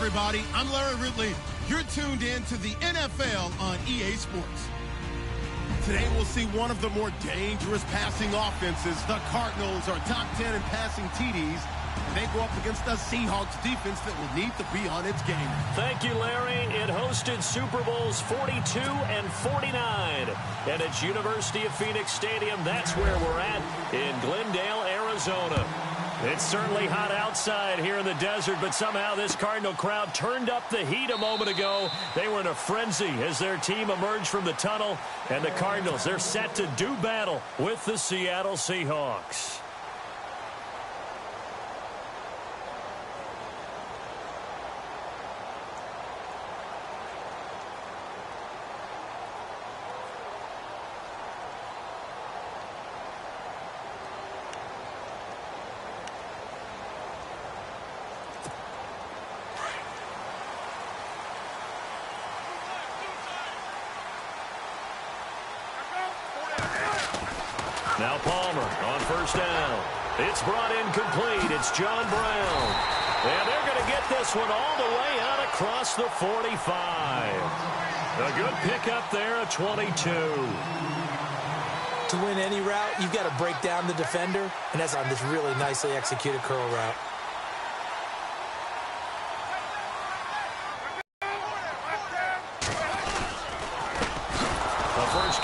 everybody. I'm Larry Ridley. You're tuned in to the NFL on EA Sports. Today we'll see one of the more dangerous passing offenses. The Cardinals are top 10 in passing TDs. And they go up against the Seahawks defense that will need to be on its game. Thank you, Larry. It hosted Super Bowls 42 and 49. And it's University of Phoenix Stadium. That's where we're at in Glendale, Arizona. It's certainly hot outside here in the desert, but somehow this Cardinal crowd turned up the heat a moment ago. They were in a frenzy as their team emerged from the tunnel. And the Cardinals, they're set to do battle with the Seattle Seahawks. Now Palmer on first down. It's brought in complete. It's John Brown. And they're going to get this one all the way out across the 45. A good pickup there, a 22. To win any route, you've got to break down the defender, and that's on this really nicely executed curl route.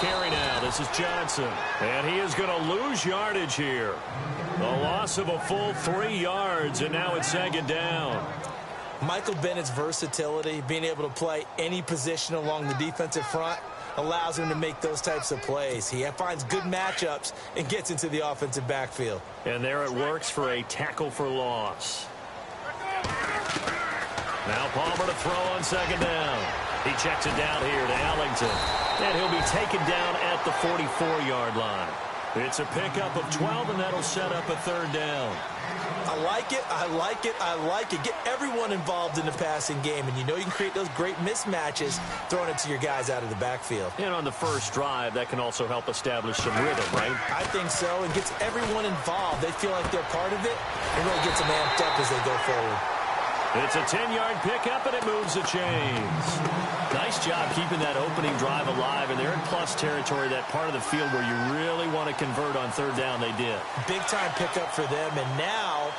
Carry now. This is Johnson. And he is going to lose yardage here. A loss of a full 3 yards, and now it's second down. Michael Bennett's versatility, being able to play any position along the defensive front, allows him to make those types of plays. He finds good matchups and gets into the offensive backfield. And there it works for a tackle for loss. Now Palmer to throw on second down. He checks it down here to Ellington. And he'll be taken down at the 44-yard line. It's a pickup of 12, and that'll set up a third down. I like it, I like it, I like it. Get everyone involved in the passing game, and you know you can create those great mismatches throwing it to your guys out of the backfield. And on the first drive, that can also help establish some rhythm, right? I think so, and gets everyone involved. They feel like they're part of it, and really gets them amped up as they go forward. It's a 10-yard pickup, and it moves the chains. Nice job keeping that opening drive alive, and they're in plus territory, that part of the field where you really want to convert on third down. They did. Big-time pickup for them, and now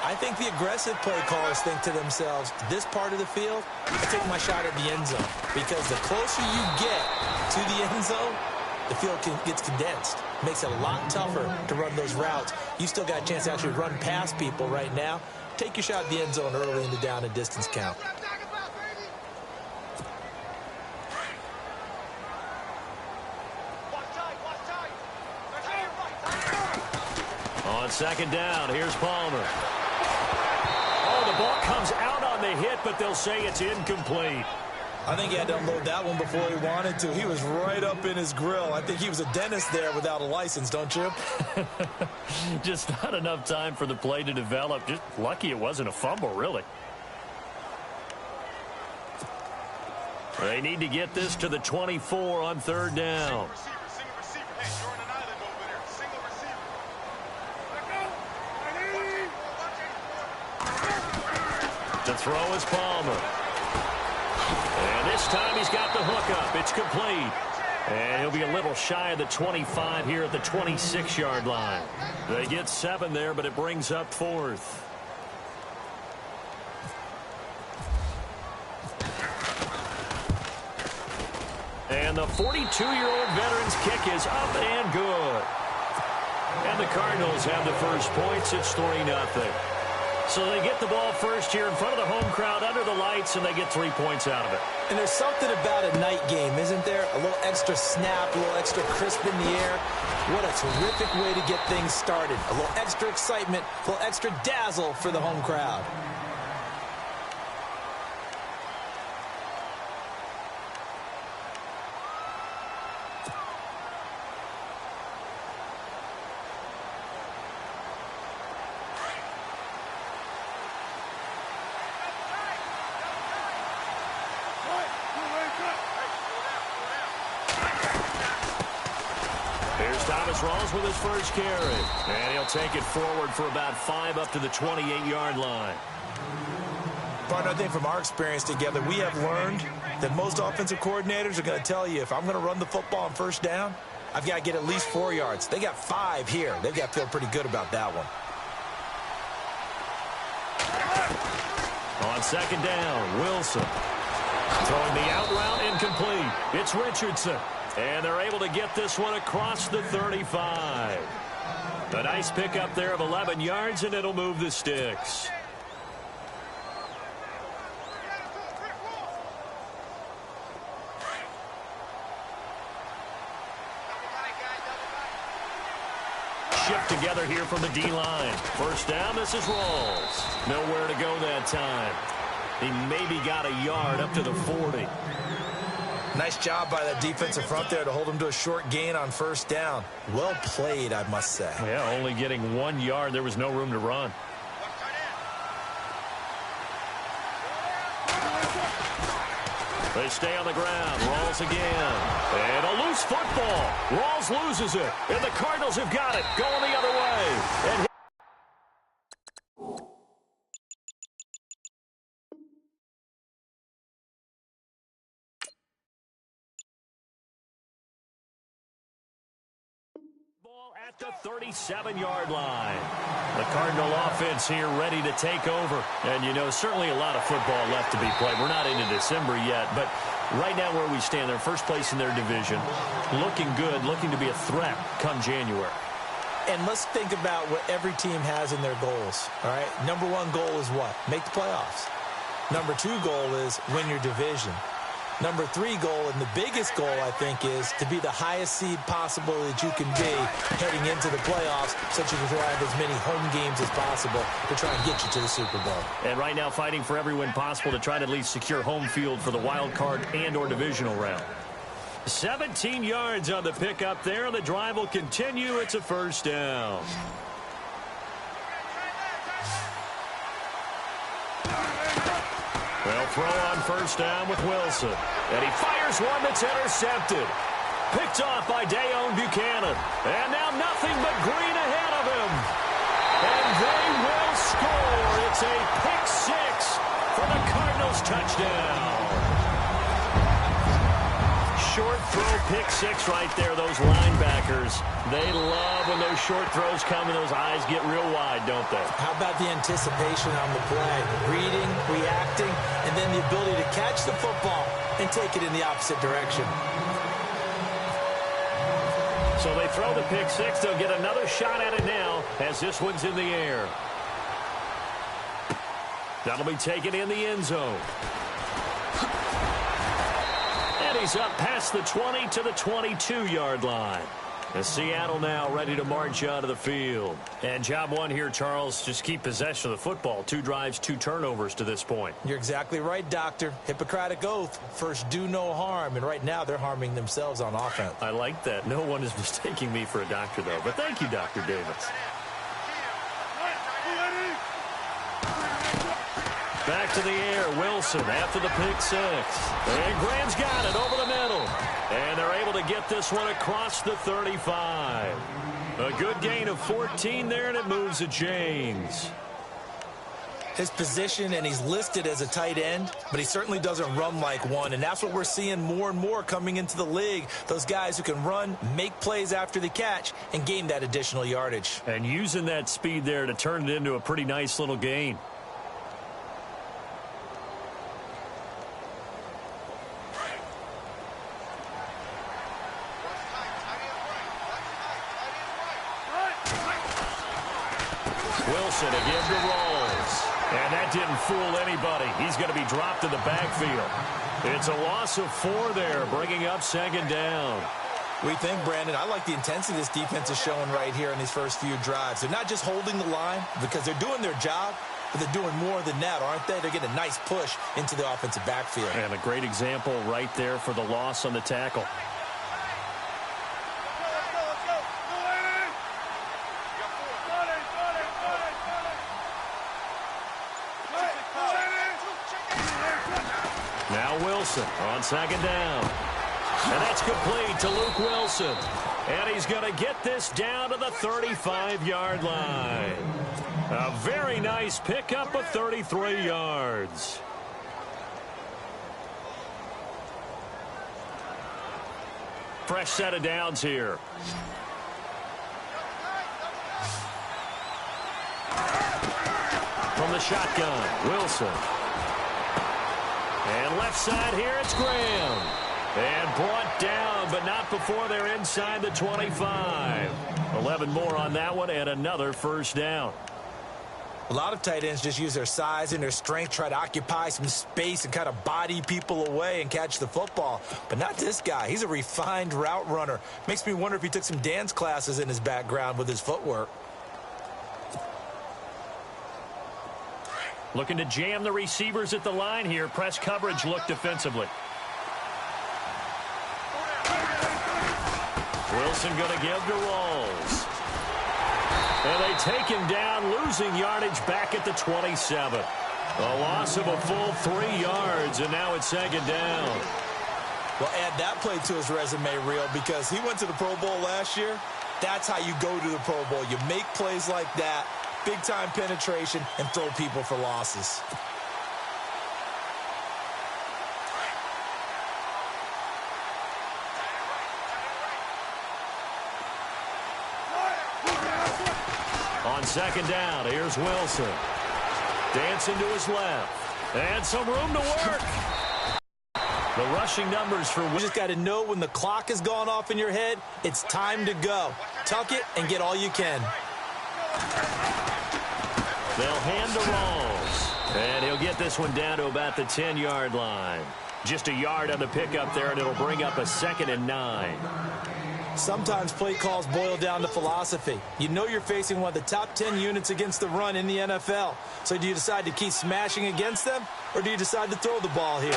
I think the aggressive play callers think to themselves, this part of the field, I take my shot at the end zone, because the closer you get to the end zone, the field gets condensed. Makes it a lot tougher to run those routes. You still got a chance to actually run past people right now. Take your shot at the end zone early in the down and distance count. On second down, here's Palmer. Oh, the ball comes out on the hit, but they'll say it's incomplete. I think he had to unload that one before he wanted to. He was right up in his grill. I think he was a dentist there without a license, don't you? Just not enough time for the play to develop. Just lucky it wasn't a fumble, really. They need to get this to the 24 on third down. To throw is Palmer. And this time he's got the hook up. It's complete. And he'll be a little shy of the 25 here at the 26-yard line. They get 7 there, but it brings up 4th. And the 42-year-old veteran's kick is up and good. And the Cardinals have the first points. It's 3-0. So they get the ball first here in front of the home crowd under the lights, and they get 3 points out of it. And there's something about a night game, isn't there? A little extra snap, a little extra crisp in the air. What a terrific way to get things started. A little extra excitement, a little extra dazzle for the home crowd. Rawls with his first carry. And he'll take it forward for about 5 up to the 28-yard line. Partner, I think from our experience together, we have learned that most offensive coordinators are going to tell you, if I'm going to run the football on first down, I've got to get at least 4 yards. They got 5 here. They've got to feel pretty good about that one. On second down, Wilson. Throwing the out route incomplete. It's Richardson. And they're able to get this one across the 35. A nice pickup there of 11 yards, and it'll move the sticks. Shift together here from the D-line. First down, this is Rawls. Nowhere to go that time. He maybe got a yard up to the 40. Nice job by that defensive front there to hold him to a short gain on first down. Well played, I must say. Yeah, only getting 1 yard. There was no room to run. They stay on the ground. Rawls again. And a loose football. Rawls loses it. And the Cardinals have got it. Going the other way. And at the 37-yard line. The Cardinal offense here ready to take over. And, you know, certainly a lot of football left to be played. We're not into December yet, but right now where we stand, they're first place in their division. Looking good, looking to be a threat come January. And let's think about what every team has in their goals, all right? Number 1 goal is what? Make the playoffs. Number 2 goal is win your division. Number 3 goal, and the biggest goal, I think, is to be the highest seed possible that you can be heading into the playoffs so that you can have as many home games as possible to try and get you to the Super Bowl. And right now fighting for every win possible to try to at least secure home field for the wild card and or divisional round. 17 yards on the pickup there, and the drive will continue. It's a first down. They'll throw on first down with Wilson. And he fires one that's intercepted. Picked off by Dayon Buchanan. And now nothing but green ahead of him. And they will score. It's a pick 6 for the Cardinals touchdown. Short throw pick 6 right there. Those linebackers, they love when those short throws come and those eyes get real wide, don't they? How about the anticipation on the play? Reading, reacting, and then the ability to catch the football and take it in the opposite direction. So they throw the pick 6. They'll get another shot at it now as this one's in the air. That'll be taken in the end zone. And he's up past the 20 to the 22-yard line. And Seattle now ready to march out of the field. And job one here, Charles, just keep possession of the football. 2 drives, 2 turnovers to this point. You're exactly right, Doctor. Hippocratic oath. First, do no harm. And right now, they're harming themselves on offense. I like that. No one is mistaking me for a doctor, though. But thank you, Dr. Davis. Back to the air, Wilson after the pick 6. And Graham's got it over the middle. And they're able to get this one across the 35. A good gain of 14 there, and it moves to James. His position, and he's listed as a tight end, but he certainly doesn't run like one. And that's what we're seeing more and more coming into the league. Those guys who can run, make plays after the catch, and gain that additional yardage. And using that speed there to turn it into a pretty nice little gain. Wilson again to Rawls. And that didn't fool anybody. He's going to be dropped in the backfield. It's a loss of 4 there, bringing up second down. We think, Brandon, I like the intensity this defense is showing right here in these first few drives. They're not just holding the line because they're doing their job, but they're doing more than that, aren't they? They're getting a nice push into the offensive backfield. And a great example right there for the loss on the tackle. Wilson on second down. And that's complete to Luke Wilson. And he's going to get this down to the 35-yard line. A very nice pickup of 33 yards. fresh set of downs here. From the shotgun, Wilson. And left side here, it's Graham. And brought down, but not before they're inside the 25. 11 more on that one, and another first down. A lot of tight ends just use their size and their strength, try to occupy some space and kind of body people away and catch the football. But not this guy. He's a refined route runner. Makes me wonder if he took some dance classes in his background with his footwork. Looking to jam the receivers at the line here. Press coverage look defensively. Wilson going to give to Rawls. And they take him down, losing yardage back at the 27. A loss of a full 3 yards, and now it's second down. Well, add that play to his resume reel because he went to the Pro Bowl last year. That's how you go to the Pro Bowl. You make plays like that, big-time penetration, and throw people for losses. On second down, here's Wilson. Dancing to his left. And some room to work. The rushing numbers for You just got to know when the clock has gone off in your head, it's time to go. Tuck it and get all you can. They'll hand to Rawls. And he'll get this one down to about the 10-yard line. Just a yard on the pickup there, and it'll bring up a 2nd and 9. Sometimes play calls boil down to philosophy. You know you're facing one of the top 10 units against the run in the NFL. So do you decide to keep smashing against them, or do you decide to throw the ball here?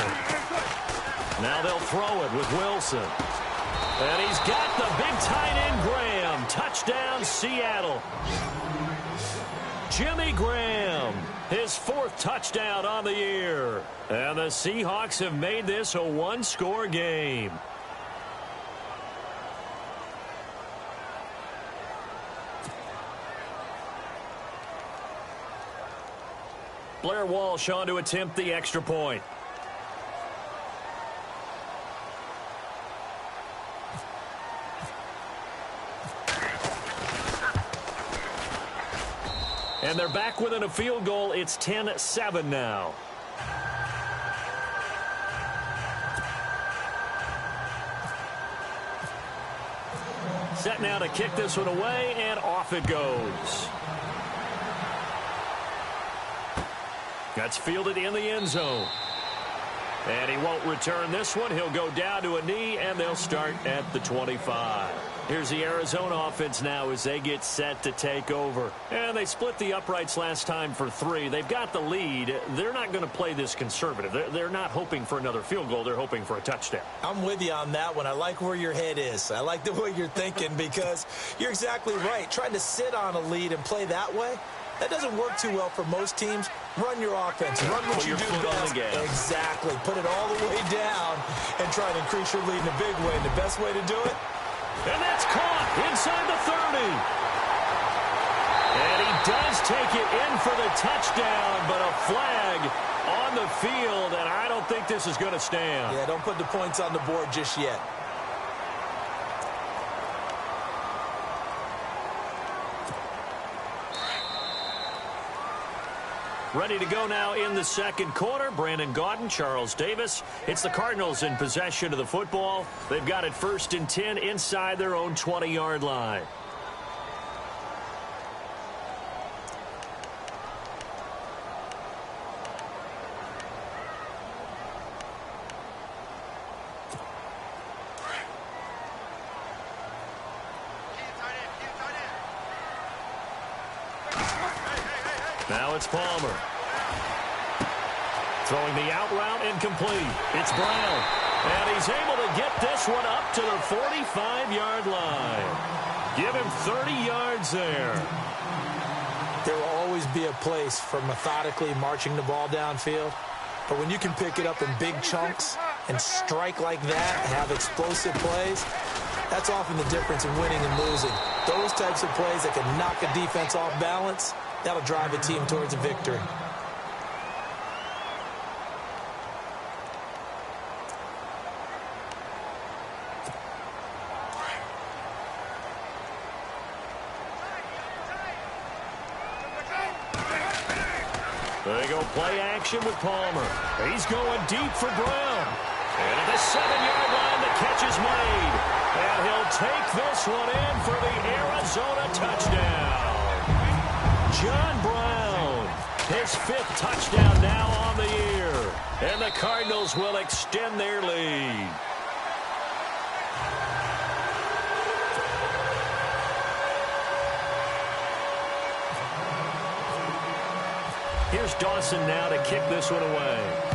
Now they'll throw it with Wilson. And he's got the big tight end Graham. Touchdown, Seattle. Jimmy Graham, his 4th touchdown on the year. And the Seahawks have made this a one-score game. Blair Walsh on to attempt the extra point. And they're back within a field goal. It's 10-7 now. Set now to kick this one away, and off it goes. That's fielded in the end zone. And he won't return this one. He'll go down to a knee, and they'll start at the 25. Here's the Arizona offense now as they get set to take over. And they split the uprights last time for 3. They've got the lead. They're not going to play this conservative. They're not hoping for another field goal. They're hoping for a touchdown. I'm with you on that one. I like where your head is. I like the way you're thinking because you're exactly right. Trying to sit on a lead and play that way, that doesn't work too well for most teams. Run your offense. Run what you do best. Exactly. Put it all the way down and try to increase your lead in a big way. And the best way to do it? And that's caught inside the 30. And he does take it in for the touchdown, but a flag on the field, and I don't think this is going to stand. Yeah, don't put the points on the board just yet. Ready to go now in the second quarter. Brandon Gaudin, Charles Davis. It's the Cardinals in possession of the football. They've got it 1st and 10 inside their own 20-yard line. Now it's Palmer. Throwing the out route incomplete. It's Brown. And he's able to get this one up to the 45-yard line. Give him 30 yards there. There will always be a place for methodically marching the ball downfield. But when you can pick it up in big chunks and strike like that, have explosive plays, that's often the difference in winning and losing. Those types of plays that can knock a defense off balance, that'll drive a team towards a victory. They go play action with Palmer. He's going deep for Brown. And at the 7-yard line, the catch is made. And he'll take this one in for the Arizona touchdown. John Brown, his 5th touchdown now on the year. And the Cardinals will extend their lead. Here's Dawson now to kick this one away.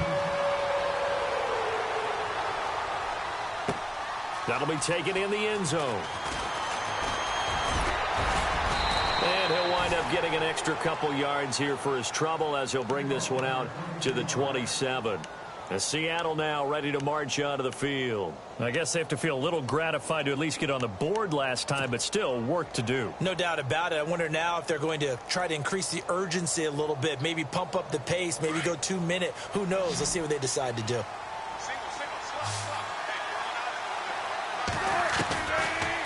That'll be taken in the end zone. And he'll wind up getting an extra couple yards here for his trouble as he'll bring this one out to the 27. And Seattle now ready to march onto the field. I guess they have to feel a little gratified to at least get on the board last time, but still work to do. No doubt about it. I wonder now if they're going to try to increase the urgency a little bit, maybe pump up the pace, maybe go 2-minute. Who knows? Let's see what they decide to do.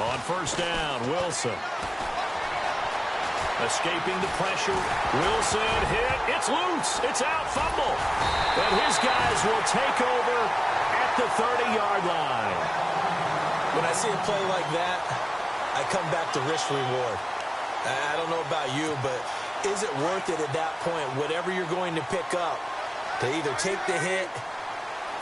On first down, Wilson. Escaping the pressure. Wilson hit. It's loose. It's out. Fumble. And his guys will take over at the 30-yard line. When I see a play like that, I come back to risk reward. I don't know about you, but is it worth it at that point, whatever you're going to pick up, to either take the hit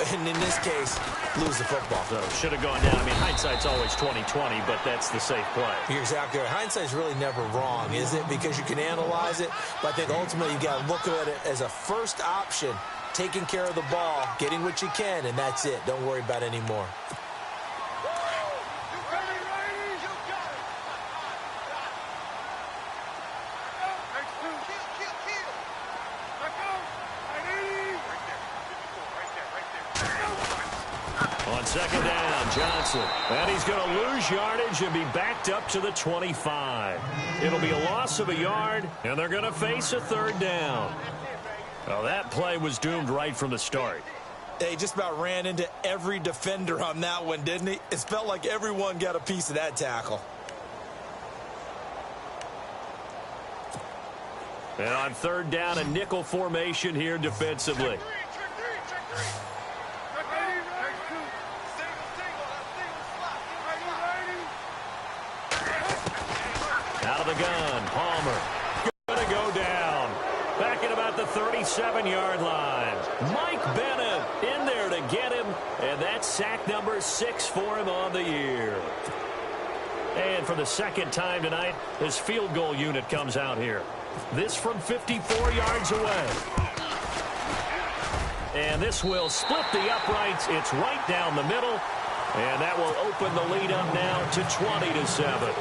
and, in this case, lose the football? So should have gone down. I mean, hindsight's always 20/20, but that's the safe play. You're exactly right. Hindsight's really never wrong, is it? Because you can analyze it, but I think ultimately you got to look at it as a first option, taking care of the ball, getting what you can, and that's it. Don't worry about any more. On second down, Johnson. And he's going to lose yardage and be backed up to the 25. It'll be a loss of a yard, and they're going to face a third down. Well, that play was doomed right from the start. He just about ran into every defender on that one, didn't he? It felt like everyone got a piece of that tackle. And on third down, a nickel formation here defensively. Out of the gun, Palmer. Going to go down. Back at about the 37-yard line. Mike Bennett in there to get him. And that's sack number 6 for him on the year. And for the second time tonight, his field goal unit comes out here. This from 54 yards away. And this will split the uprights. It's right down the middle. And that will open the lead up now to 20-7.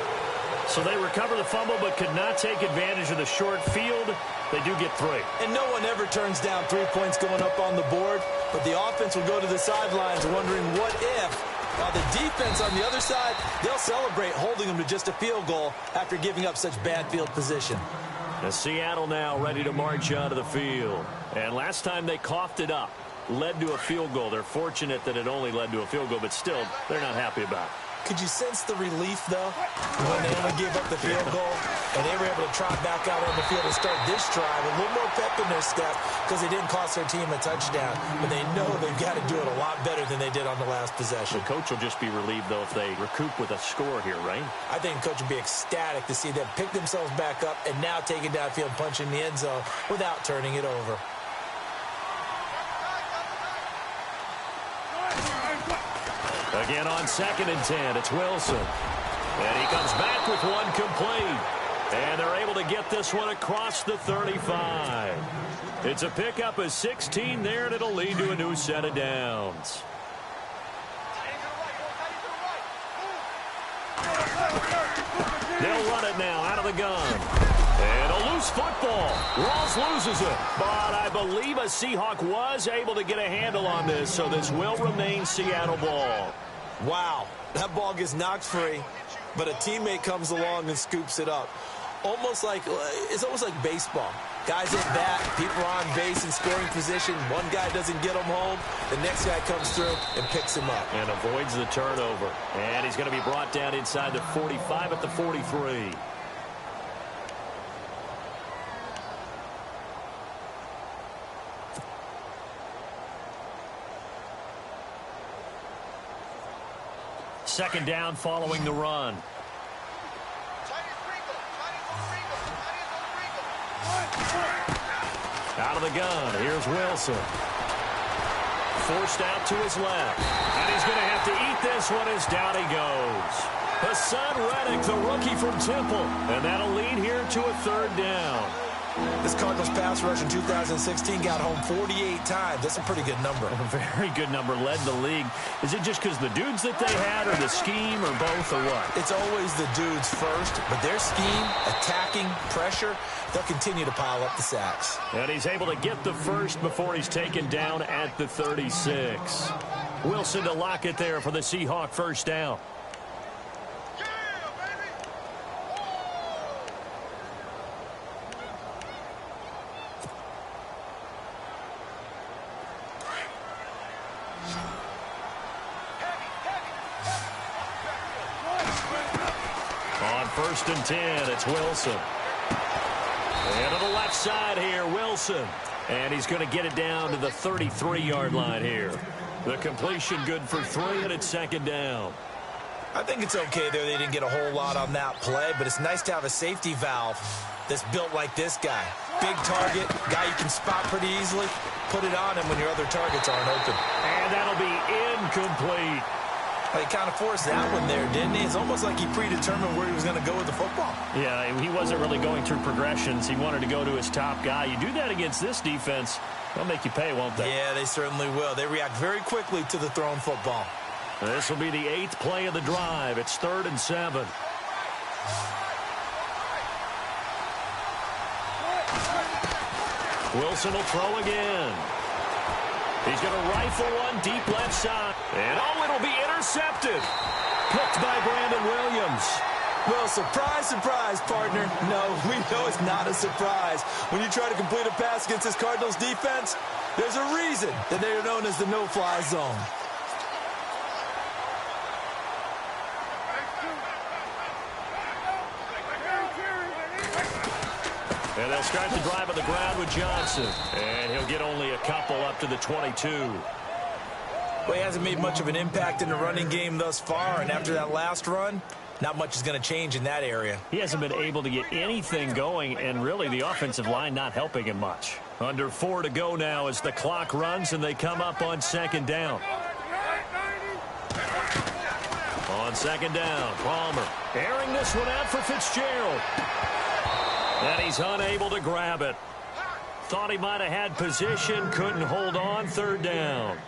So they recover the fumble but could not take advantage of the short field. They do get 3. And no one ever turns down 3 points going up on the board. But the offense will go to the sidelines wondering what if. While the defense on the other side, they'll celebrate holding them to just a field goal after giving up such bad field position. And Seattle now ready to march onto the field. And last time they coughed it up, led to a field goal. They're fortunate that it only led to a field goal, but still, they're not happy about it. Could you sense the relief, though, when they only gave up the field goal and they were able to trot back out on the field and start this drive a little more pep in their step because they didn't cost their team a touchdown, but they know they've got to do it a lot better than they did on the last possession. The coach will just be relieved, though, if they recoup with a score here, right? I think the coach will be ecstatic to see them pick themselves back up and now take it downfield, punch in the end zone without turning it over. Again on 2nd and 10, it's Wilson. And he comes back with one complete. And they're able to get this one across the 35. It's a pickup of 16 there, and it'll lead to a new set of downs. They'll run it now out of the gun. And a loose football. Rawls loses it. But I believe a Seahawk was able to get a handle on this, so this will remain Seattle ball. Wow, that ball gets knocked free, but a teammate comes along and scoops it up. It's almost like baseball. Guys at bat, people are on base in scoring position. One guy doesn't get him home. The next guy comes through and picks him up. And avoids the turnover. And he's going to be brought down inside the 45 at the 43. second down following the run. Out of the gun, here's Wilson. Forced out to his left. And he's going to have to eat this one as down he goes. Hassan Reddick, the rookie from Temple. And that'll lead here to a third down. This Cardinals pass rush in 2016 got home 48 times. That's a pretty good number. A very good number, led the league. Is it just because the dudes that they had, or the scheme, or both, or what? It's always the dudes first, but their scheme, attacking, pressure, they'll continue to pile up the sacks. And he's able to get the first before he's taken down at the 36. Wilson to lock it there for the Seahawk first down. First and 10, it's Wilson. And to the left side here, Wilson. And he's going to get it down to the 33-yard line here. The completion good for 3, and it's second down. I think it's okay there. They didn't get a whole lot on that play, but it's nice to have a safety valve that's built like this guy. Big target, guy you can spot pretty easily. Put it on him when your other targets aren't open. And that'll be incomplete. Well, he kind of forced that one there, didn't he? It's almost like he predetermined where he was going to go with the football. Yeah, he wasn't really going through progressions. He wanted to go to his top guy. You do that against this defense, they'll make you pay, won't they? Yeah, they certainly will. They react very quickly to the thrown football. This will be the 8th play of the drive. It's 3rd and 7. Wilson will throw again. He's going to rifle one deep left side. And, oh, it'll be intercepted. Picked by Brandon Williams. Well, surprise, surprise, partner. No, we know it's not a surprise. When you try to complete a pass against this Cardinals defense, there's a reason that they're known as the no-fly zone. And they'll start the drive on the ground with Johnson. And he'll get only a couple up to the 22. Well, he hasn't made much of an impact in the running game thus far, and after that last run, not much is going to change in that area. He hasn't been able to get anything going, and really the offensive line not helping him much. Under 4 to go now as the clock runs, and they come up on second down. On second down, Palmer airing this one out for Fitzgerald. And he's unable to grab it. Thought he might have had position, couldn't hold on, third down.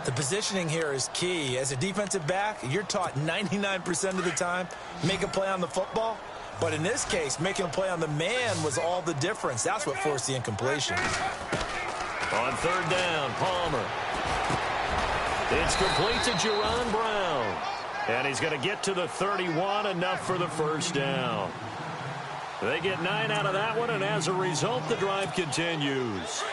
The positioning here is key. As a defensive back, you're taught 99% of the time, make a play on the football. But in this case, making a play on the man was all the difference. That's what forced the incompletion. On third down, Palmer. It's complete to Jerron Brown. And he's going to get to the 31, enough for the first down. They get 9 out of that one, and as a result, the drive continues.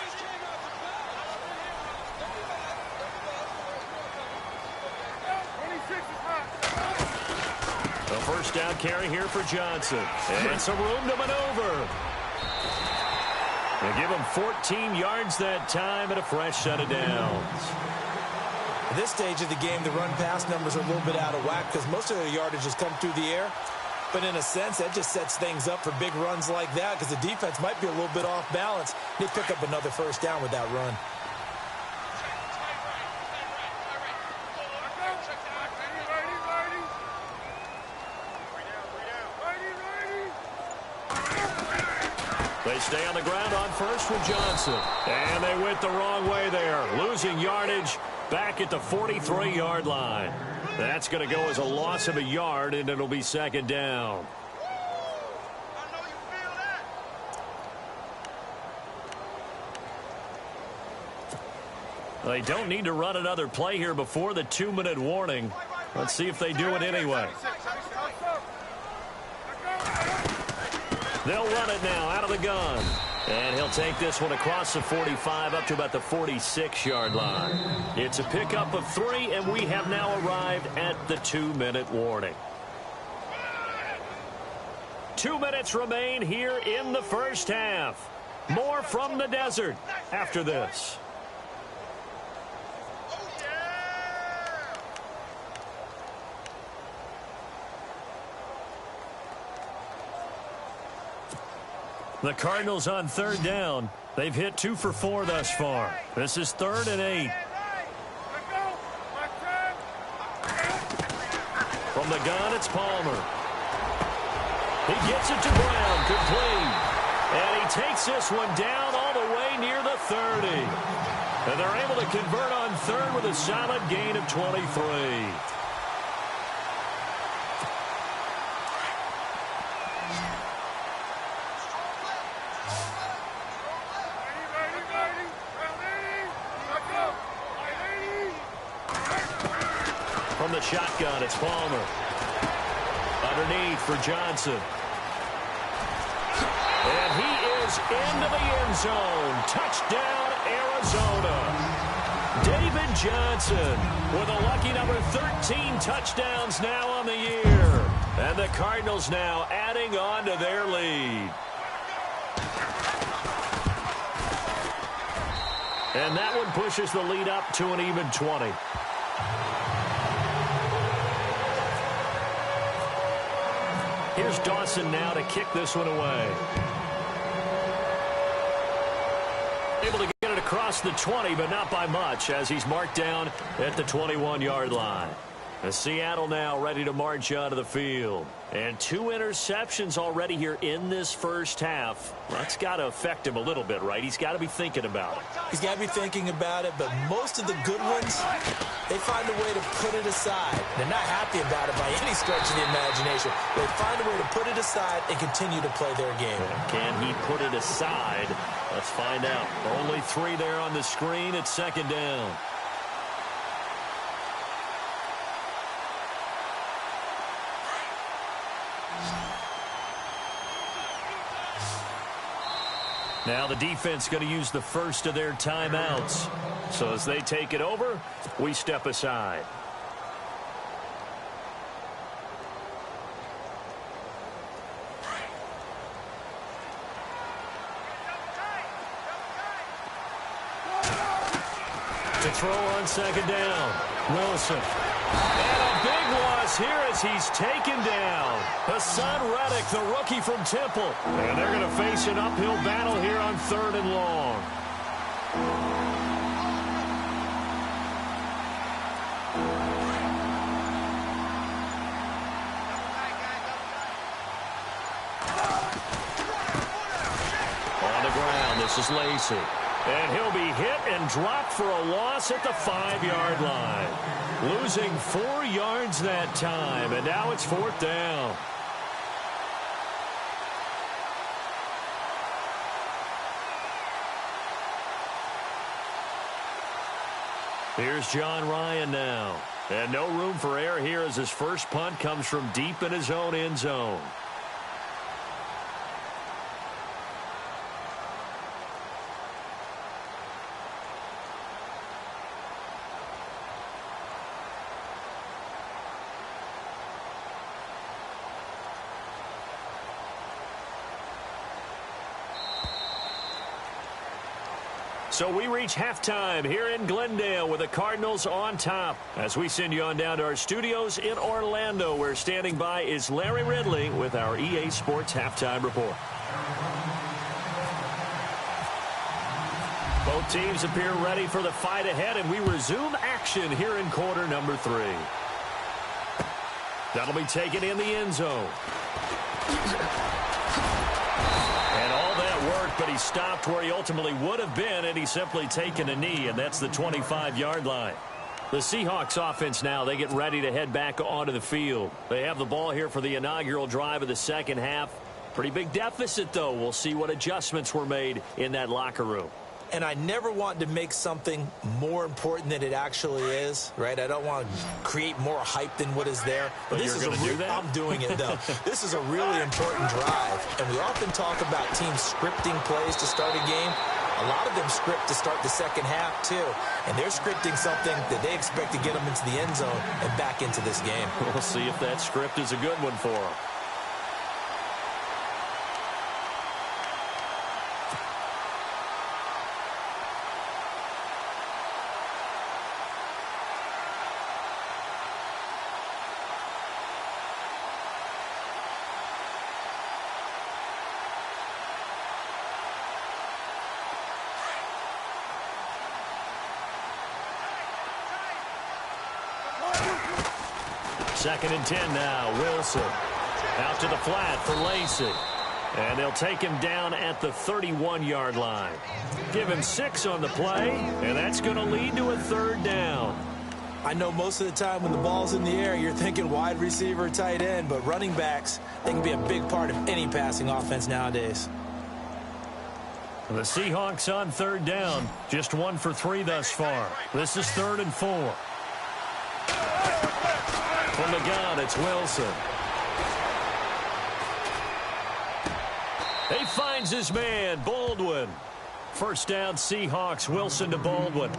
The first down carry here for Johnson. And some room to maneuver. They give him 14 yards that time and a fresh set of downs. At this stage of the game, the run-pass numbers are a little bit out of whack because most of the yardage has come through the air. But in a sense, that just sets things up for big runs like that because the defense might be a little bit off balance. They pick up another first down with that run. They stay on the ground on first with Johnson. And they went the wrong way there, losing yardage back at the 43-yard line. That's going to go as a loss of a yard, and it'll be second down. They don't need to run another play here before the 2-minute warning. Let's see if they do it anyway. They'll run it now out of the gun. And he'll take this one across the 45 up to about the 46-yard line. It's a pickup of 3, and we have now arrived at the 2-minute warning. 2 minutes remain here in the first half. More from the desert after this. The Cardinals on third down. They've hit 2 for 4 thus far. This is 3rd and 8. From the gun, it's Palmer. He gets it to Brown, complete. And he takes this one down all the way near the 30. And they're able to convert on third with a solid gain of 23. From the shotgun, it's Palmer. Underneath for Johnson. And he is into the end zone. Touchdown, Arizona. David Johnson with a lucky number 13 touchdowns now on the year. And the Cardinals now adding on to their lead. And that one pushes the lead up to an even 20. Here's Dawson now to kick this one away. Able to get it across the 20, but not by much, as he's marked down at the 21-yard line. As Seattle now ready to march out of the field. And 2 interceptions already here in this first half. That's got to affect him a little bit, right? He's got to be thinking about it. He's got to be thinking about it, but most of the good ones, they find a way to put it aside. They're not happy about it by any stretch of the imagination. They find a way to put it aside and continue to play their game. Can he put it aside? Let's find out. Only 3 there on the screen. It's 2nd down. Now the defense going to use the first of their timeouts. So as they take it over, we step aside. To throw on 2nd down, Wilson. And a big loss here as he's taken down. Hassan Reddick, the rookie from Temple. And they're going to face an uphill battle here on 3rd and long. On the ground, this is Lacy. And he'll be hit and dropped for a loss at the 5-yard line. Losing 4 yards that time, and now it's 4th down. Here's John Ryan now. And no room for error here as his first punt comes from deep in his own end zone. So we reach halftime here in Glendale with the Cardinals on top. As we send you on down to our studios in Orlando, where standing by is Larry Ridley with our EA Sports Halftime Report. Both teams appear ready for the fight ahead, and we resume action here in quarter number 3. That'll be taken in the end zone. But he stopped where he ultimately would have been, and he's simply taken a knee, and that's the 25-yard line. The Seahawks offense now, they get ready to head back onto the field. They have the ball here for the inaugural drive of the second half. Pretty big deficit, though. We'll see what adjustments were made in that locker room. And I never want to make something more important than it actually is, right? I don't want to create more hype than what is there. But this you're is going to do that? I'm doing it, though. This is a really important drive. And we often talk about teams scripting plays to start a game. A lot of them script to start the second half, too. And they're scripting something that they expect to get them into the end zone and back into this game. We'll see if that script is a good one for them. Second and 10 now. Wilson out to the flat for Lacy. And they'll take him down at the 31-yard line. Give him 6 on the play, and that's going to lead to a third down. I know most of the time when the ball's in the air, you're thinking wide receiver, tight end, but running backs, they can be a big part of any passing offense nowadays. The Seahawks on third down, just 1 for 3 thus far. This is 3rd and 4. From the gun, it's Wilson. He finds his man, Baldwin. First down, Seahawks, Wilson to Baldwin.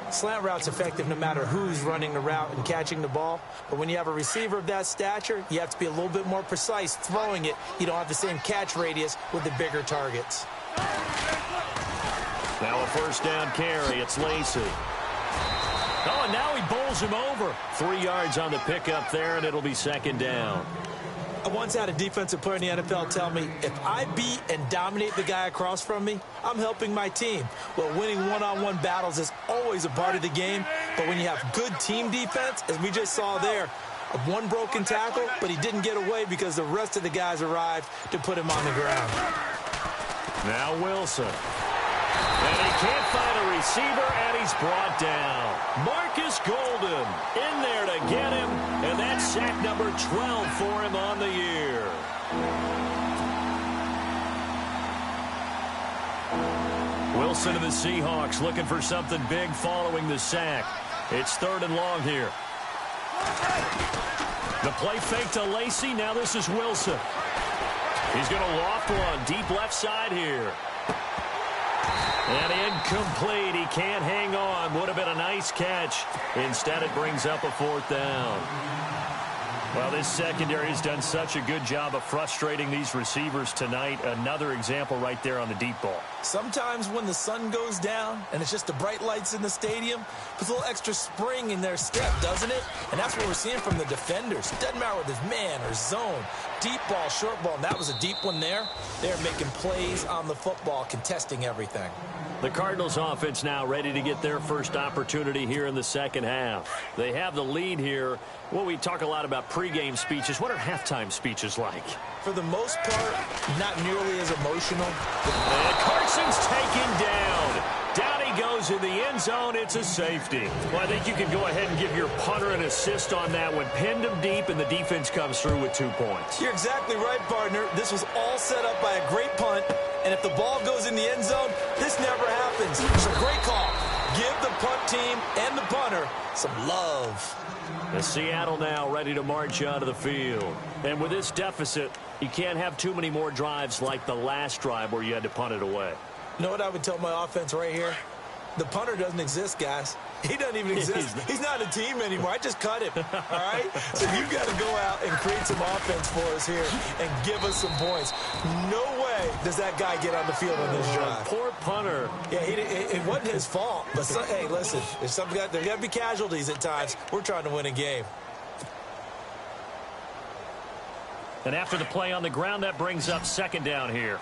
Slant route's effective no matter who's running the route and catching the ball. But when you have a receiver of that stature, you have to be a little bit more precise throwing it. You don't have the same catch radius with the bigger targets. Now a first down carry. It's Lacy. Oh, and now he bowls him over. 3 yards on the pickup there, and it'll be second down. I once had a defensive player in the NFL tell me, if I beat and dominate the guy across from me, I'm helping my team. Well, winning one-on-one battles is always a part of the game, but when you have good team defense, as we just saw there, one broken tackle, but he didn't get away because the rest of the guys arrived to put him on the ground. Now Wilson. And he can't find a receiver, and he's brought down. Marcus Golden in there to get him, and that's sack number 12 for him on the year. Wilson of the Seahawks looking for something big following the sack. It's 3rd and long here. The play fake to Lacy. Now this is Wilson. He's going to loft one deep left side here. And incomplete. He can't hang on. Would have been a nice catch. Instead, it brings up a 4th down. Well, this secondary has done such a good job of frustrating these receivers tonight. Another example right there on the deep ball. Sometimes when the sun goes down and it's just the bright lights in the stadium, puts a little extra spring in their step, doesn't it? And that's what we're seeing from the defenders. Doesn't matter whether it's man or zone, deep ball, short ball, and that was a deep one there. They're making plays on the football, contesting everything. The Cardinals offense now ready to get their first opportunity here in the second half. They have the lead here. Well, we talk a lot about pregame speeches. What are halftime speeches like? For the most part, not nearly as emotional. And Carson's taken down. Down he goes in the end zone. It's a safety. Well, I think you can go ahead and give your punter an assist on that one. Pinned him deep, and the defense comes through with 2 points. You're exactly right, partner. This was all set up by a great punt, and if the ball goes in the end zone, this never happens. It's a great call. Give the punt team and the punter some love. The Seattle now ready to march out of the field. And with this deficit, you can't have too many more drives like the last drive where you had to punt it away. You know what I would tell my offense right here? The punter doesn't exist, guys. He doesn't even exist. He's not a team anymore. I just cut him, all right? So you've got to go out and create some offense for us here and give us some points. No way does that guy get on the field on this drive. Poor punter. Yeah, it wasn't his fault. But, hey, listen, there's got to be casualties at times. We're trying to win a game. And after the play on the ground, that brings up second down here.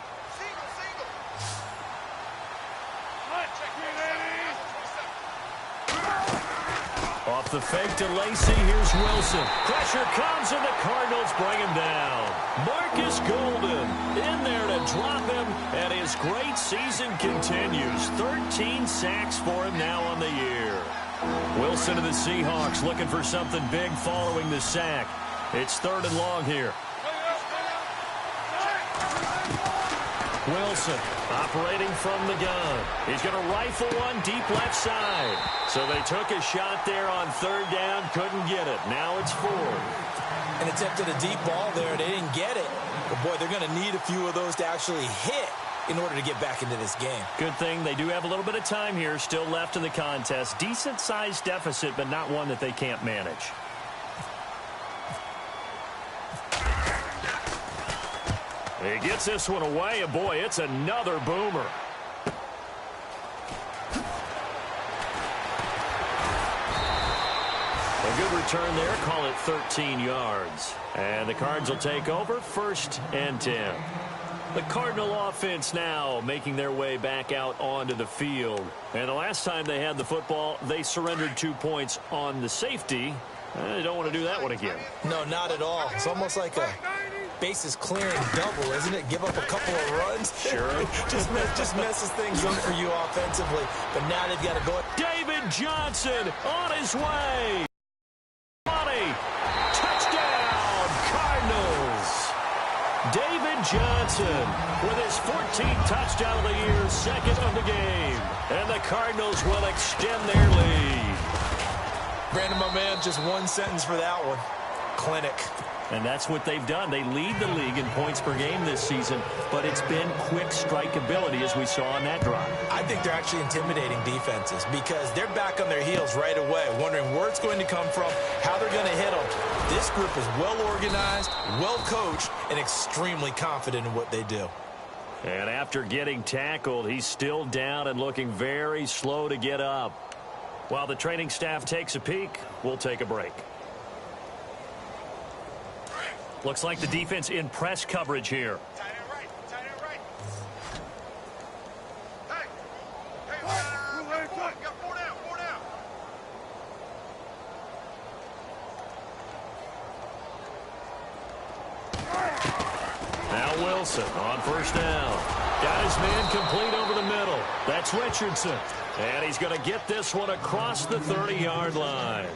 Off the fake to Lacy, here's Wilson. Pressure comes, and the Cardinals bring him down. Marcus Golden in there to drop him, and his great season continues. 13 sacks for him now on the year. Wilson of the Seahawks looking for something big following the sack. It's 3rd and long here. Wilson operating from the gun. He's going to rifle one deep left side. So they took a shot there on 3rd down, couldn't get it. Now it's 4th. And attempted a deep ball there. They didn't get it. But, boy, they're going to need a few of those to actually hit in order to get back into this game. Good thing they do have a little bit of time here still left in the contest. Decent-sized deficit, but not one that they can't manage. He gets this one away, and boy, it's another boomer. A good return there, call it 13 yards. And the Cards will take over 1st and 10. The Cardinal offense now making their way back out onto the field. And the last time they had the football, they surrendered 2 points on the safety. They don't want to do that one again. No, not at all. It's almost like a bases clearing double, isn't it? Give up a couple of runs. Sure. just messes things up for you offensively. But now they've got to go. David Johnson on his way. Touchdown, Cardinals. David Johnson with his 14th touchdown of the year, second of the game. And the Cardinals will extend their lead. Brandon, my man, just one sentence for that one. Clinic. And that's what they've done. They lead the league in points per game this season, but it's been quick strike ability as we saw on that drive. I think they're actually intimidating defenses because they're back on their heels right away, wondering where it's going to come from, how they're going to hit them. This group is well organized, well coached, and extremely confident in what they do. And after getting tackled, he's still down and looking very slow to get up. While the training staff takes a peek, we'll take a break. Looks like the defense in press coverage here. Tight end right. Tight end right. Hey. Hey, got four down. Four down. Now Wilson on first down. Got his man complete over the middle. That's Richardson. And he's going to get this one across the 30-yard line.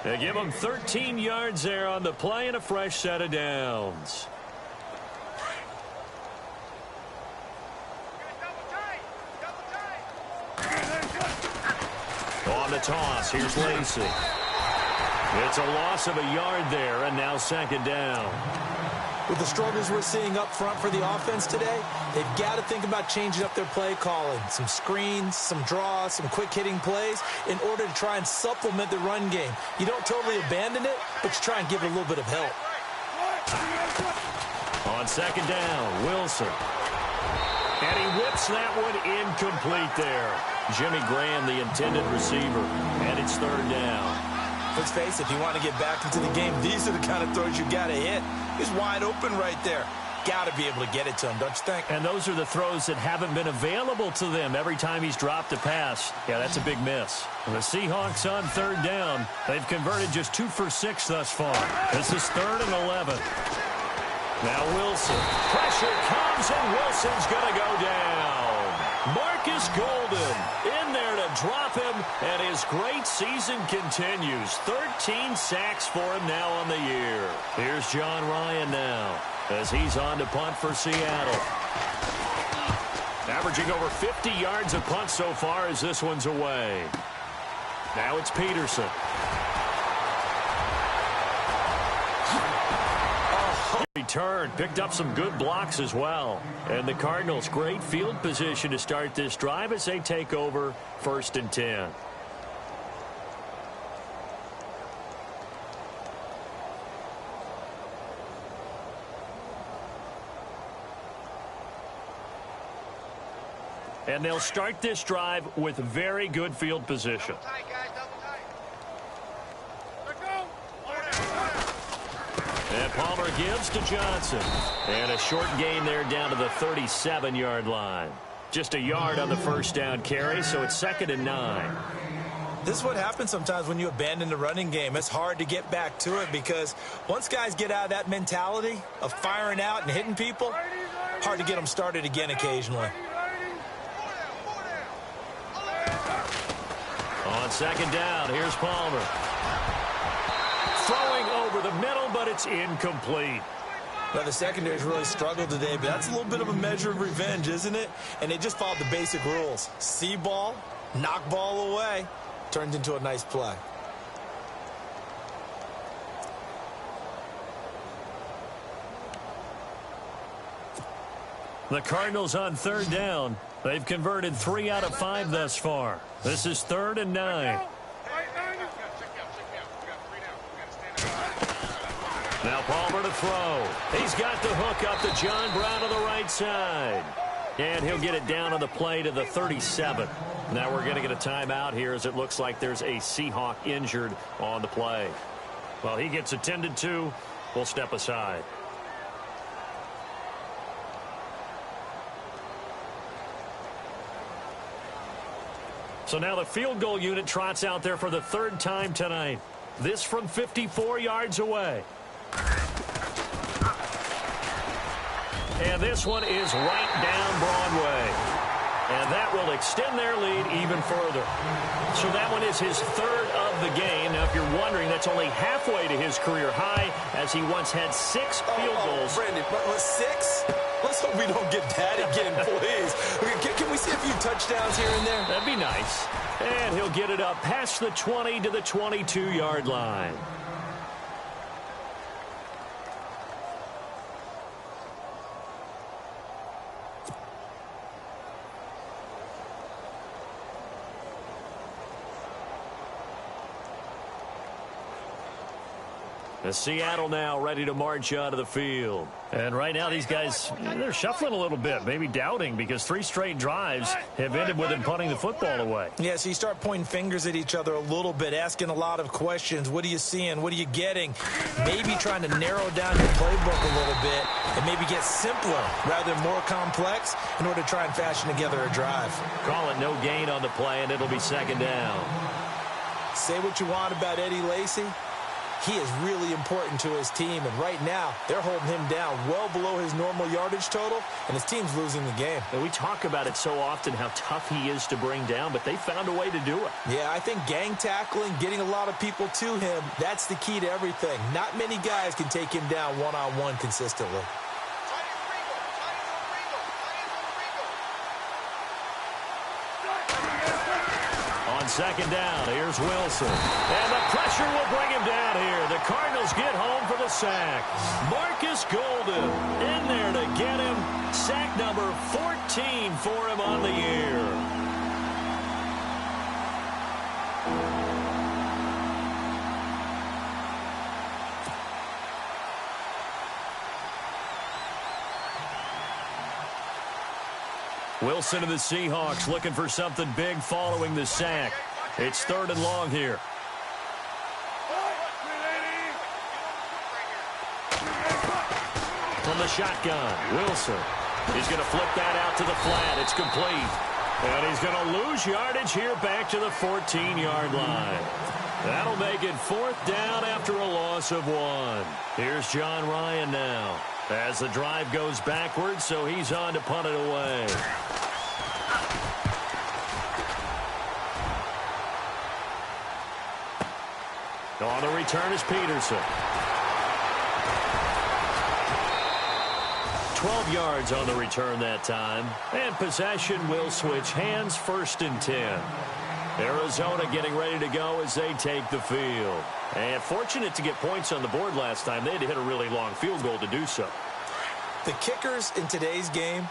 They give him 13 yards there on the play and a fresh set of downs. On the toss, here's Lacey. It's a loss of a yard there, and now second down. With the struggles we're seeing up front for the offense today, they've got to think about changing up their play calling. Some screens, some draws, some quick-hitting plays in order to try and supplement the run game. You don't totally abandon it, but you try and give it a little bit of help. On second down, Wilson. And he whips that one incomplete there. Jimmy Graham, the intended receiver, and it's third down. Let's face it, if you want to get back into the game, these are the kind of throws you got to hit. He's wide open right there. Got to be able to get it to him, don't you think? And those are the throws that haven't been available to them every time he's dropped a pass. Yeah, that's a big miss. The Seahawks on third down. They've converted just 2 for 6 thus far. This is 3rd and 11. Now Wilson. Pressure comes, and Wilson's going to go down. Marcus Golden in there to drop him, and his great season continues. 13 sacks for him now on the year. Here's John Ryan now as he's on to punt for Seattle. Averaging over 50 yards a punt so far as this one's away. Now it's Peterson. Return, picked up some good blocks as well. And the Cardinals, great field position to start this drive as they take over 1st and 10. And they'll start this drive with very good field position. Double tight, guys. Double tight. And Palmer gives to Johnson. And a short gain there down to the 37-yard line. Just a yard on the first down carry, so it's 2nd and 9. This is what happens sometimes when you abandon the running game. It's hard to get back to it because once guys get out of that mentality of firing out and hitting people, hard to get them started again occasionally. On second down, here's Palmer. Throwing over the middle, but it's incomplete. Now, the secondary's really struggled today, but that's a little bit of a measure of revenge, isn't it? And they just followed the basic rules. See ball, knock ball away, turned into a nice play. The Cardinals on third down. They've converted 3 out of 5 thus far. This is 3rd and 9. Now Palmer to throw. He's got the hook up to John Brown on the right side. And he'll get it down on the play to the 37. Now we're going to get a timeout here as it looks like there's a Seahawk injured on the play. Well, he gets attended to. We'll step aside. So now the field goal unit trots out there for the third time tonight. This from 54 yards away. And this one is right down Broadway. And that will extend their lead even further. So that one is his third of the game. Now, if you're wondering, that's only halfway to his career high, as he once had 6 field goals. Brandon, but 6? Let's hope we don't get that again, please. Can we see a few touchdowns here and there? That'd be nice. And he'll get it up past the 20 to the 22-yard line. Seattle now ready to march out of the field. And right now these guys, they're shuffling a little bit, maybe doubting, because 3 straight drives have ended with them punting the football away. Yeah, so you start pointing fingers at each other a little bit, asking a lot of questions. What are you seeing? What are you getting? Maybe trying to narrow down your playbook a little bit and maybe get simpler rather than more complex in order to try and fashion together a drive. Call it no gain on the play, and it'll be second down. Say what you want about Eddie Lacy. He is really important to his team, and right now they're holding him down well below his normal yardage total, and his team's losing the game. And we talk about it so often, how tough he is to bring down, but they found a way to do it. Yeah, I think gang tackling, getting a lot of people to him, that's the key to everything. Not many guys can take him down one-on-one consistently. Second down, here's Wilson. And the pressure will bring him down here. The Cardinals get home for the sack. Marcus Golden in there to get him. Sack number 14 for him on the year. Wilson of the Seahawks looking for something big following the sack. It's 3rd and long here. From the shotgun, Wilson. He's going to flip that out to the flat. It's complete. And he's going to lose yardage here back to the 14-yard line. That'll make it 4th down after a loss of 1. Here's John Ryan now, as the drive goes backwards, so he's on to punt it away. On the return is Peterson. 12 yards on the return that time. And possession will switch hands, 1st and 10. Arizona getting ready to go as they take the field. And fortunate to get points on the board last time. They had to hit a really long field goal to do so. The kickers in today's game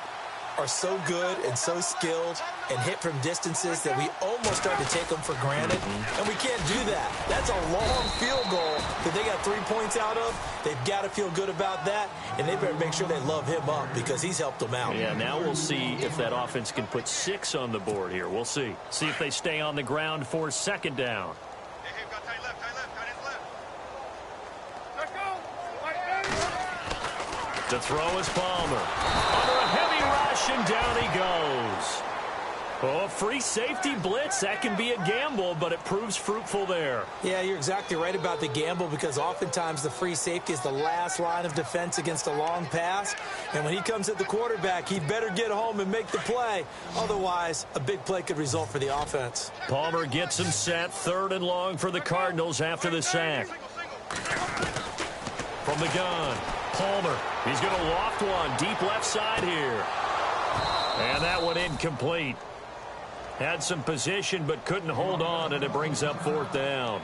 are so good and so skilled and hit from distances that we almost start to take them for granted. And we can't do that. That's a long field goal that they got 3 points out of. They've got to feel good about that, and they better make sure they love him up because he's helped them out. Yeah, now we'll see if that offense can put 6 on the board here. We'll see. See if they stay on the ground for 2nd down. Hey, got tight left, tight left. Let's go. To throw is Palmer. Under a heavy rush, and down he goes. Oh, free safety blitz. That can be a gamble, but it proves fruitful there. Yeah, you're exactly right about the gamble because oftentimes the free safety is the last line of defense against a long pass. And when he comes at the quarterback, he better get home and make the play. Otherwise, a big play could result for the offense. Palmer gets him set. 3rd and long for the Cardinals after the sack. From the gun, Palmer. He's going to loft one deep left side here. And that one incomplete. Had some position but couldn't hold on, and it brings up 4th down.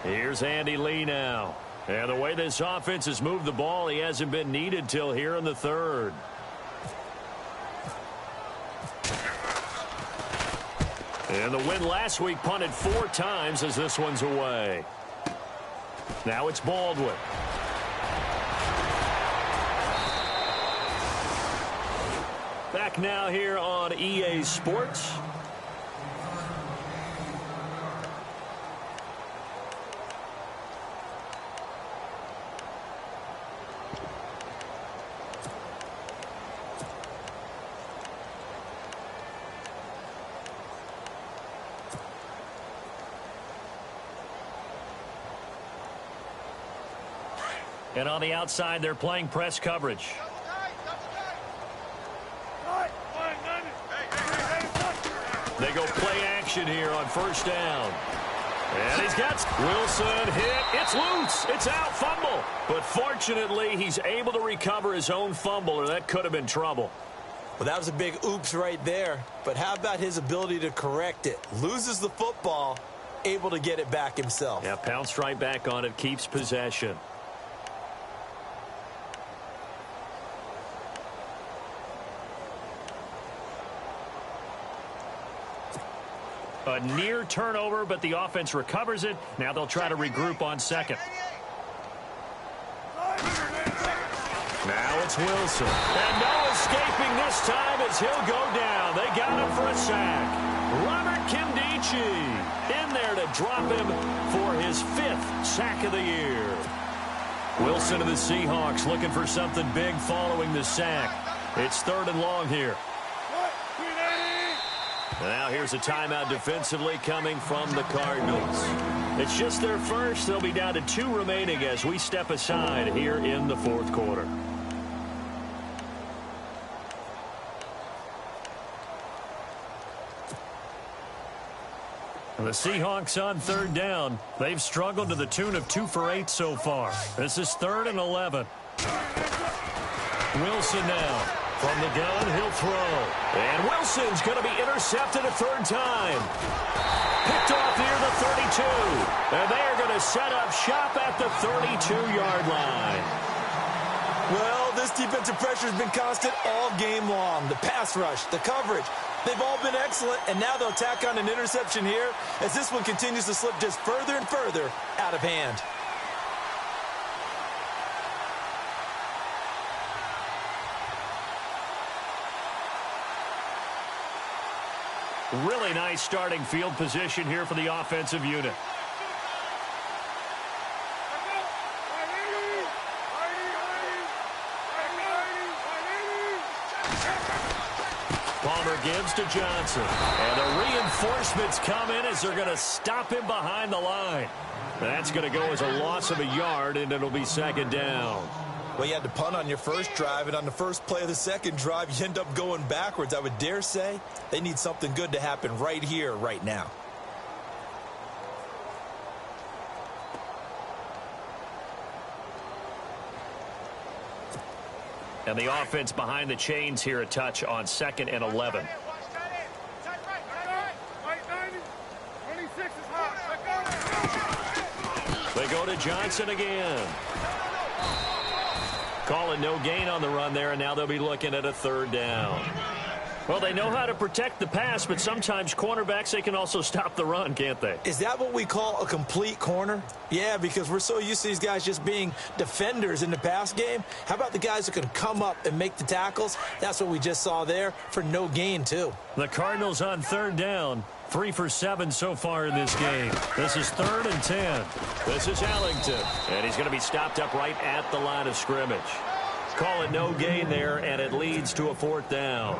Here's Andy Lee now. And the way this offense has moved the ball, he hasn't been needed till here in the 3rd. And the win last week punted 4 times as this one's away. Now it's Baldwin. Back now here on EA Sports. And on the outside, they're playing press coverage. They go play action here on first down. And he's got Wilson hit. It's loose. It's out. Fumble. But fortunately, he's able to recover his own fumble, or that could have been trouble. Well, that was a big oops right there. But how about his ability to correct it? Loses the football, able to get it back himself. Yeah, pounced right back on it, keeps possession. A near turnover, but the offense recovers it. Now they'll try to regroup on second. Now it's Wilson. And no escaping this time as he'll go down. They got him for a sack. Robert Kimdichie in there to drop him for his 5th sack of the year. Wilson of the Seahawks looking for something big following the sack. It's 3rd and long here. Now here's a timeout defensively coming from the Cardinals. It's just their first. They'll be down to 2 remaining as we step aside here in the 4th quarter. The Seahawks on 3rd down. They've struggled to the tune of 2 for 8 so far. This is 3rd and 11. Wilson now. From the gun, he'll throw. And Wilson's going to be intercepted a 3rd time. Picked off near the 32. And they are going to set up shop at the 32-yard line. Well, this defensive pressure has been constant all game long. The pass rush, the coverage, they've all been excellent. And now they'll tack on an interception here as this one continues to slip just further and further out of hand. Really nice starting field position here for the offensive unit. Palmer gives to Johnson. And the reinforcements come in as they're going to stop him behind the line. That's going to go as a loss of a yard, and it'll be 2nd down. Well, you had to punt on your first drive, and on the first play of the second drive, you end up going backwards. I would dare say they need something good to happen right here, right now. And the offense behind the chains here a touch on 2nd and 11. They go to Johnson again. Calling no gain on the run there, and now they'll be looking at a 3rd down. Well, they know how to protect the pass, but sometimes cornerbacks, they can also stop the run, can't they? Is that what we call a complete corner? Yeah, because we're so used to these guys just being defenders in the pass game. How about the guys who can come up and make the tackles? That's what we just saw there for no gain, too. The Cardinals on 3rd down. 3 for 7 so far in this game. This is 3rd and 10. This is Ellington. And he's going to be stopped up right at the line of scrimmage. Call it no gain there, and it leads to a 4th down.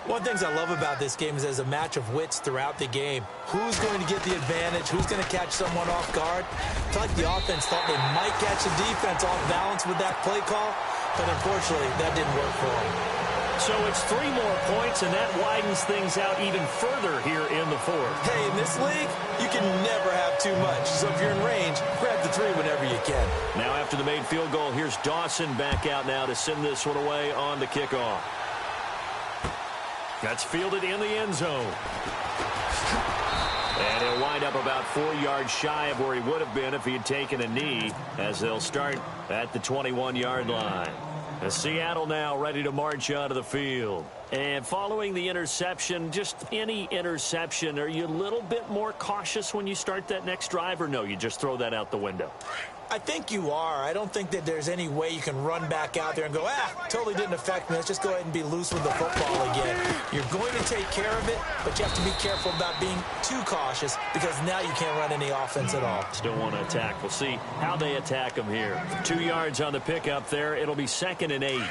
One of the things I love about this game is there's a match of wits throughout the game. Who's going to get the advantage? Who's going to catch someone off guard? I feel like the offense thought they might catch the defense off balance with that play call, but unfortunately, that didn't work for them. So it's 3 more points, and that widens things out even further here in the 4th. Hey, in this league, you can never have too much. So if you're in range, grab the 3 whenever you can. Now after the made field goal, here's Dawson back out now to send this one away on the kickoff. That's fielded in the end zone. And he'll wind up about 4 yards shy of where he would have been if he had taken a knee, as they'll start at the 21-yard line. Seattle now ready to march out of the field. And following the interception, just any interception, are you a little bit more cautious when you start that next drive, or no, you just throw that out the window? I think you are. I don't think that there's any way you can run back out there and go, totally didn't affect me. Let's just go ahead and be loose with the football again. You're going to take care of it, but you have to be careful about being too cautious because now you can't run any offense at all. Still want to attack. We'll see how they attack them here. 2 yards on the pickup there. It'll be 2nd and 8.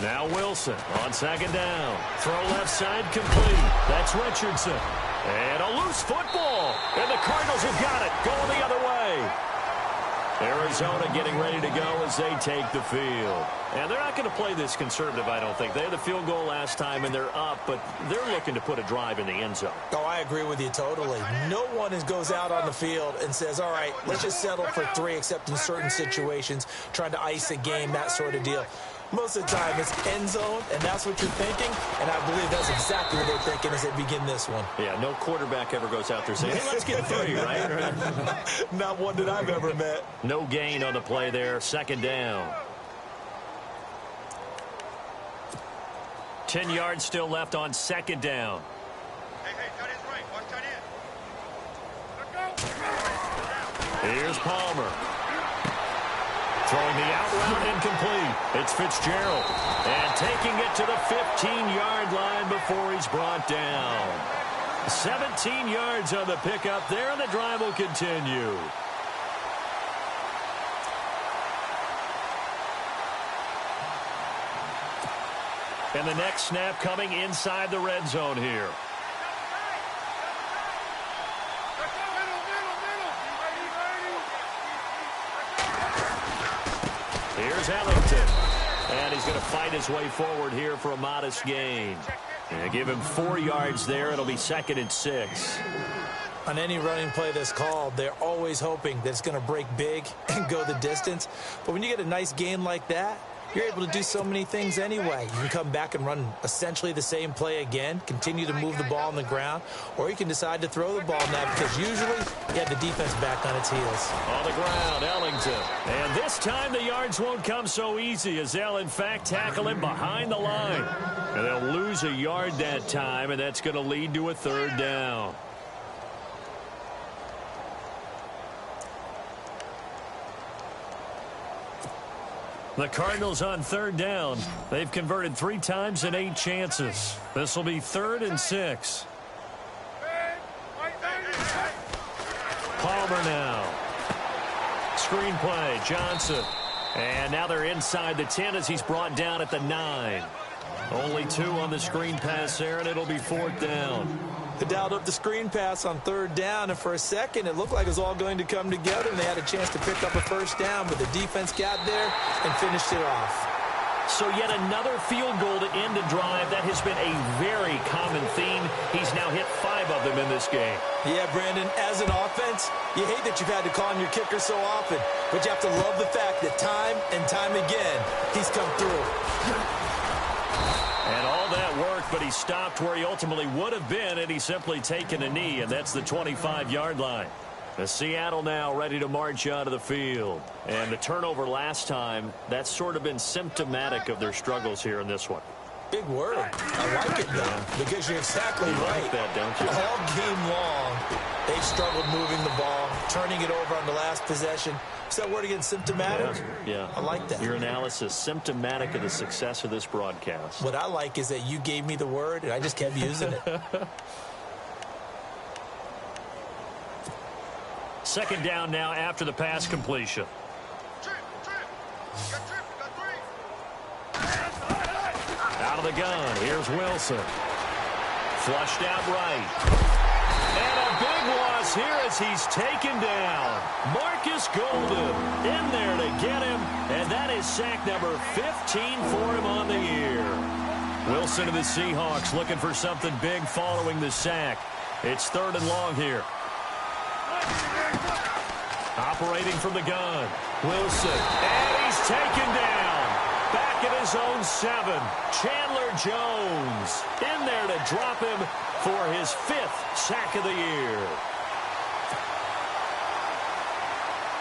Now Wilson on 2nd down. Throw left side complete. That's Richardson. And a loose football. And the Cardinals have got it. Going the other way. Arizona getting ready to go as they take the field. And they're not going to play this conservative, I don't think. They had the field goal last time, and they're up, but they're looking to put a drive in the end zone. Oh, I agree with you totally. No one goes out on the field and says, all right, let's just settle for 3, except in certain situations, trying to ice a game, that sort of deal. Most of the time, it's end zone, and that's what you're thinking, and I believe that's exactly what they're thinking as they begin this one. Yeah, no quarterback ever goes out there saying, hey, let's get 3, right? Not one that I've ever met. No gain on the play there, second down. 10 yards still left on second down. Hey, tight end's right. Watch tight end. Here's Palmer. Throwing the out route incomplete. It's Fitzgerald. And taking it to the 15-yard line before he's brought down. 17 yards on the pickup there, and the drive will continue. And the next snap coming inside the red zone here. Here's Ellington. And he's going to fight his way forward here for a modest gain. And give him 4 yards there. It'll be 2nd and 6. On any running play that's called, they're always hoping that it's going to break big and go the distance. But when you get a nice gain like that, you're able to do so many things anyway. You can come back and run essentially the same play again, continue to move the ball on the ground, or you can decide to throw the ball now because usually you have the defense back on its heels. On the ground, Ellington. And this time the yards won't come so easy as they'll, in fact, tackle him behind the line. And they'll lose a yard that time, and that's going to lead to a 3rd down. The Cardinals on 3rd down. They've converted 3 times in 8 chances. This will be 3rd and 6. Palmer now. Screen play, Johnson. And now they're inside the 10 as he's brought down at the 9. Only 2 on the screen pass there, and it'll be 4th down. They dialed up the screen pass on 3rd down, and for a second it looked like it was all going to come together, and they had a chance to pick up a 1st down, but the defense got there and finished it off. So yet another field goal to end a drive. That has been a very common theme. He's now hit 5 of them in this game. Yeah, Brandon, as an offense, you hate that you've had to call on your kicker so often, but you have to love the fact that time and time again he's come through. And all that work, but he stopped where he ultimately would have been had he simply taken a knee, and that's the 25-yard line. The Seattle now ready to march out of the field. And the turnover last time, that's sort of been symptomatic of their struggles here in this one. Big word. I like it, though, because you're exactly right. Like that, don't you? All game long, they've struggled moving the ball, turning it over on the last possession. Is that word again, symptomatic? Yeah. I like that. Your analysis, symptomatic of the success of this broadcast. What I like is that you gave me the word, and I just kept using it. 2nd down now after the pass completion. Out of the gun, here's Wilson. Flushed out right. And a big loss here as he's taken down. Marcus Golden in there to get him, and that is sack number 15 for him on the year. Wilson and the Seahawks looking for something big following the sack. It's 3rd and long here. Operating from the gun, Wilson, and he's taken down. Back at his own 7, Chandler Jones in there to drop him for his 5th sack of the year.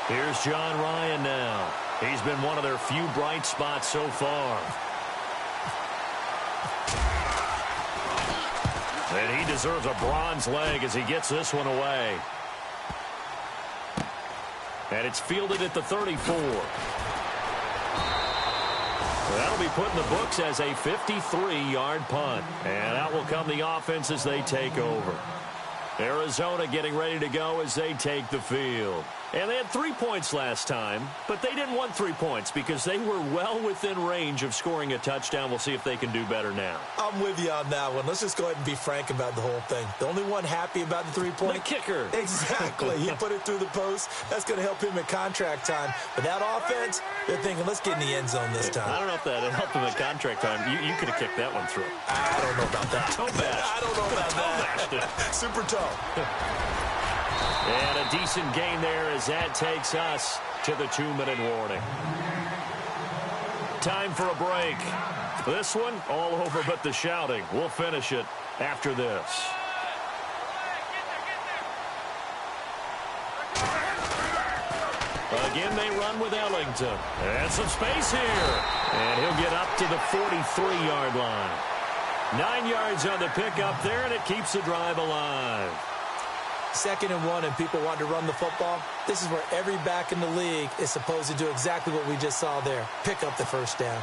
Here's John Ryan now. He's been one of their few bright spots so far. And he deserves a bronze leg as he gets this one away. And it's fielded at the 34. That'll be put in the books as a 53-yard punt. And out will come the offense as they take over. Arizona getting ready to go as they take the field. And they had 3 points last time, but they didn't want 3 points because they were well within range of scoring a touchdown. We'll see if they can do better now. I'm with you on that one. Let's just go ahead and be frank about the whole thing. The only one happy about the 3-point? The kicker. Exactly. He put it through the post. That's going to help him at contract time. But that offense, they're thinking, let's get in the end zone this time. I don't know if that helped him at contract time. You could have kicked that one through. I don't know about that. Toe bash. I don't know about that. Super toe. And a decent gain there as that takes us to the 2-minute warning. Time for a break. This one, all over but the shouting. We'll finish it after this. Again, they run with Ellington. And some space here. And he'll get up to the 43-yard line. 9 yards on the pickup there, and it keeps the drive alive. 2nd and 1 and people want to run the football. This is where every back in the league is supposed to do exactly what we just saw there. Pick up the first down.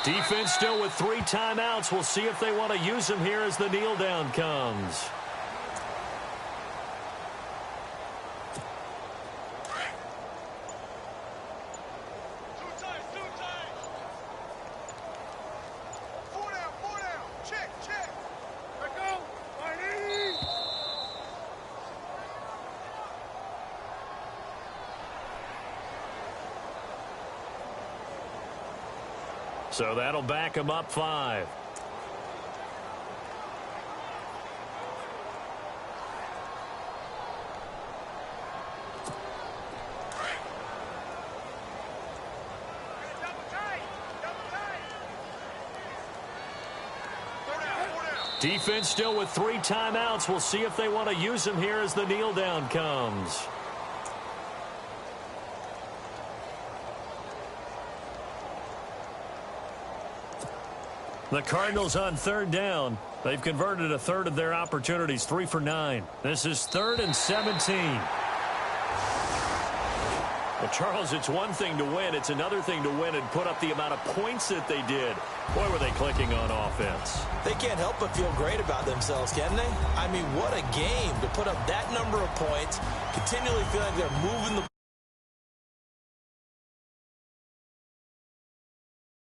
Defense still with 3 timeouts. We'll see if they want to use them here as the kneel down comes. So that'll back him up 5. Defense still with 3 timeouts. We'll see if they want to use them here as the kneel down comes. The Cardinals on 3rd down. They've converted a third of their opportunities, 3 for 9. This is 3rd and 17. Well, Charles, it's one thing to win. It's another thing to win and put up the amount of points that they did. Boy, were they clicking on offense. They can't help but feel great about themselves, can they? I mean, what a game to put up that number of points, continually feel like they're moving the